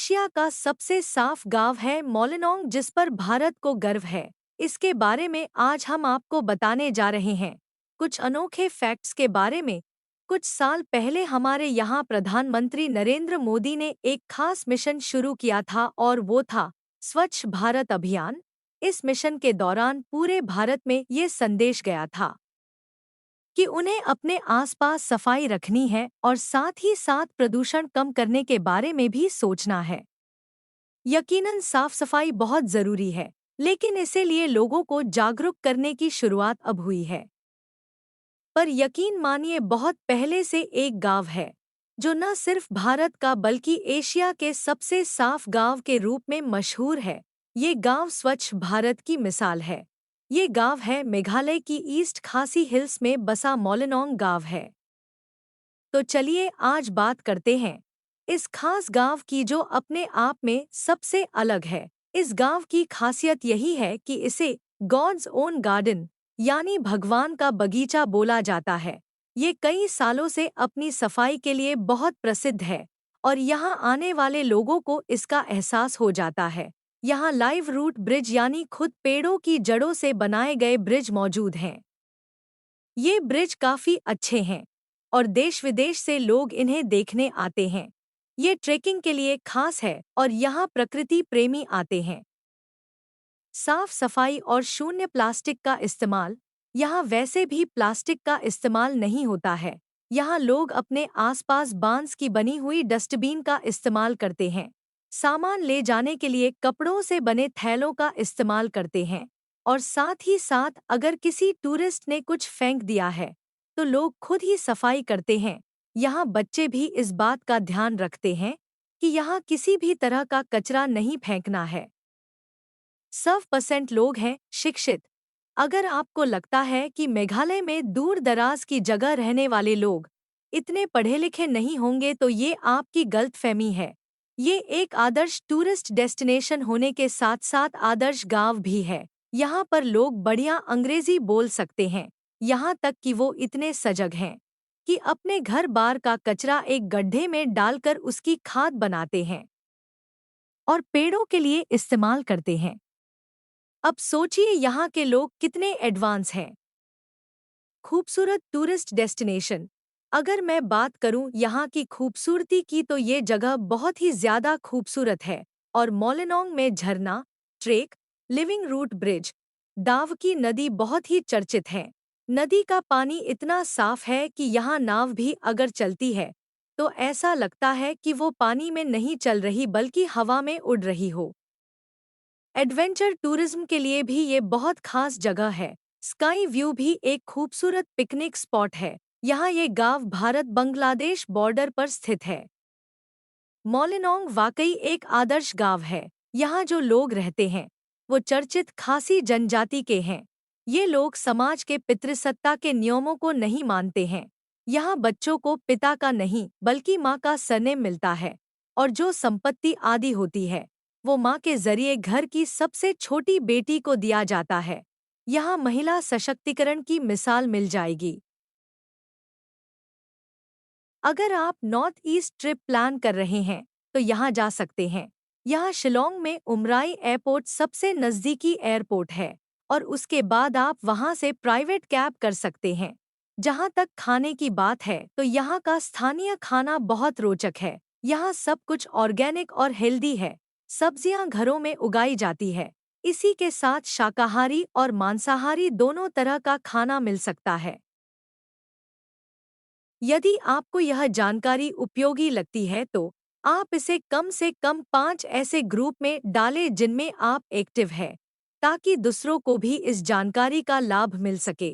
Asia का सबसे साफ गांव है मोलेनोंग, जिस पर भारत को गर्व है। इसके बारे में आज हम आपको बताने जा रहे हैं कुछ अनोखे फैक्ट्स के बारे में। कुछ साल पहले हमारे यहाँ प्रधानमंत्री नरेंद्र मोदी ने एक खास मिशन शुरू किया था और वो था स्वच्छ भारत अभियान। इस मिशन के दौरान पूरे भारत में ये संदेश गया था कि उन्हें अपने आसपास सफाई रखनी है और साथ ही साथ प्रदूषण कम करने के बारे में भी सोचना है। यकीनन साफ सफाई बहुत जरूरी है, लेकिन इसे लिए लोगों को जागरूक करने की शुरुआत अब हुई है। पर यकीन मानिए, बहुत पहले से एक गांव है जो न सिर्फ भारत का बल्कि एशिया के सबसे साफ गांव के रूप में मशहूर है। ये गांव स्वच्छ भारत की मिसाल है। ये गांव है मेघालय की ईस्ट खासी हिल्स में बसा मोलेनोंग गांव है। तो चलिए आज बात करते हैं इस खास गांव की जो अपने आप में सबसे अलग है। इस गांव की खासियत यही है कि इसे गॉड्स ओन गार्डन यानी भगवान का बगीचा बोला जाता है। ये कई सालों से अपनी सफाई के लिए बहुत प्रसिद्ध है और यहाँ आने वाले लोगों को इसका एहसास हो जाता है। यहाँ लाइव रूट ब्रिज यानी खुद पेड़ों की जड़ों से बनाए गए ब्रिज मौजूद हैं। ये ब्रिज काफी अच्छे हैं और देश विदेश से लोग इन्हें देखने आते हैं। ये ट्रेकिंग के लिए खास है और यहाँ प्रकृति प्रेमी आते हैं। साफ सफाई और शून्य प्लास्टिक का इस्तेमाल। यहाँ वैसे भी प्लास्टिक का इस्तेमाल नहीं होता है। यहाँ लोग अपने आसपास बांस की बनी हुई डस्टबिन का इस्तेमाल करते हैं। सामान ले जाने के लिए कपड़ों से बने थैलों का इस्तेमाल करते हैं और साथ ही साथ अगर किसी टूरिस्ट ने कुछ फेंक दिया है तो लोग खुद ही सफाई करते हैं। यहाँ बच्चे भी इस बात का ध्यान रखते हैं कि यहाँ किसी भी तरह का कचरा नहीं फेंकना है। 100% लोग हैं शिक्षित। अगर आपको लगता है कि मेघालय में दूर दराज की जगह रहने वाले लोग इतने पढ़े लिखे नहीं होंगे तो ये आपकी गलतफहमी है। ये एक आदर्श टूरिस्ट डेस्टिनेशन होने के साथ साथ आदर्श गांव भी है। यहाँ पर लोग बढ़िया अंग्रेजी बोल सकते हैं, यहाँ तक कि वो इतने सजग हैं कि अपने घर बार का कचरा एक गड्ढे में डालकर उसकी खाद बनाते हैं और पेड़ों के लिए इस्तेमाल करते हैं। अब सोचिए यहाँ के लोग कितने एडवांस हैं। खूबसूरत टूरिस्ट डेस्टिनेशन। अगर मैं बात करूं यहाँ की खूबसूरती की तो ये जगह बहुत ही ज्यादा खूबसूरत है और मोलेनोंग में झरना, trek, living root bridge, Dawki नदी बहुत ही चर्चित है। नदी का पानी इतना साफ है कि यहाँ नाव भी अगर चलती है तो ऐसा लगता है कि वो पानी में नहीं चल रही बल्कि हवा में उड़ रही हो। एडवेंचर टूरिज्म के लिए भी ये बहुत खास जगह है। स्काई व्यू भी एक खूबसूरत पिकनिक स्पॉट है। यहाँ ये गांव भारत बांग्लादेश बॉर्डर पर स्थित है। मोलेनोंग वाकई एक आदर्श गांव है। यहाँ जो लोग रहते हैं वो चर्चित खासी जनजाति के हैं। ये लोग समाज के पितृसत्ता के नियमों को नहीं मानते हैं। यहाँ बच्चों को पिता का नहीं बल्कि माँ का सरनेम मिलता है और जो संपत्ति आदि होती है वो माँ के जरिए घर की सबसे छोटी बेटी को दिया जाता है। यहाँ महिला सशक्तिकरण की मिसाल मिल जाएगी। अगर आप नॉर्थ ईस्ट ट्रिप प्लान कर रहे हैं तो यहाँ जा सकते हैं। यहाँ शिलोंग में उमराई एयरपोर्ट सबसे नज़दीकी एयरपोर्ट है और उसके बाद आप वहाँ से प्राइवेट कैब कर सकते हैं। जहाँ तक खाने की बात है तो यहाँ का स्थानीय खाना बहुत रोचक है। यहाँ सब कुछ ऑर्गेनिक और हेल्दी है। सब्जियाँ घरों में उगाई जाती है। इसी के साथ शाकाहारी और मांसाहारी दोनों तरह का खाना मिल सकता है। यदि आपको यह जानकारी उपयोगी लगती है तो आप इसे कम से कम 5 ऐसे ग्रुप में डालें जिनमें आप एक्टिव हैं, ताकि दूसरों को भी इस जानकारी का लाभ मिल सके।